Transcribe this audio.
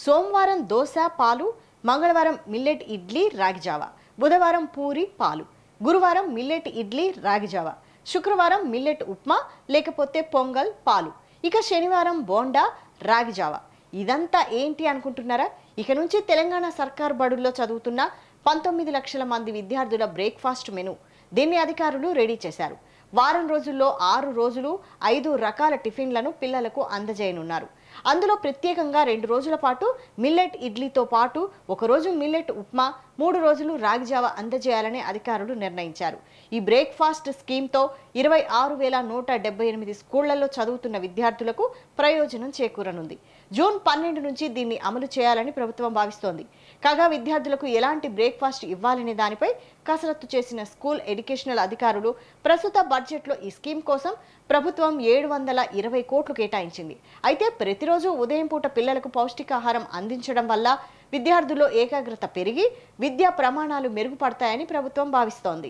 సోమవారం దోశ పాలు, మంగళవారం మిల్లెట్ ఇడ్లీ రాగిజావ, బుధవారం పూరి పాలు, గురువారం మిల్లెట్ ఇడ్లీ రాగిజావ, శుక్రవారం మిల్లెట్ ఉప్మా లేకపోతే పొంగల్ పాలు, ఇక శనివారం బోండా రాగిజావ. ఇదంతా ఏంటి అనుకుంటున్నారా? ఇక నుంచి తెలంగాణ సర్కార్ బడుల్లో చదువుతున్న 19 లక్షల మంది విద్యార్థుల బ్రేక్ఫాస్ట్ మెను. దీన్ని అధికారులు రెడీ చేశారు. వారం రోజుల్లో 6 రోజులు 5 రకాల టిఫిన్లను పిల్లలకు అందజేయనున్నారు. అందులో ప్రత్యేకంగా 2 రోజుల పాటు మిల్లెట్ ఇడ్లీతో పాటు 1 రోజు మిల్లెట్ ఉప్మా, 3 రోజులు రాగిజావ అందజేయాలని అధికారులు నిర్ణయించారు. ఈ బ్రేక్ఫాస్ట్ స్కీమ్తో 26,178 స్కూళ్లలో చదువుతున్న విద్యార్థులకు ప్రయోజనం చేకూరనుంది. జూన్ 12 నుంచి దీన్ని అమలు చేయాలని ప్రభుత్వం భావిస్తోంది. కాగా విద్యార్థులకు ఎలాంటి బ్రేక్ఫాస్ట్ ఇవ్వాలనే దానిపై కసరత్తు చేసిన స్కూల్ ఎడ్యుకేషనల్ అధికారులు ప్రస్తుత బడ్జెట్లో ఈ స్కీమ్ కోసం ప్రభుత్వం 720 కోట్లు కేటాయించింది. అయితే ప్రతిరోజు ఉదయం పూట పిల్లలకు పౌష్టికాహారం అందించడం వల్ల విద్యార్థుల్లో ఏకాగ్రత పెరిగి విద్యా ప్రమాణాలు మెరుగుపడతాయని ప్రభుత్వం భావిస్తోంది.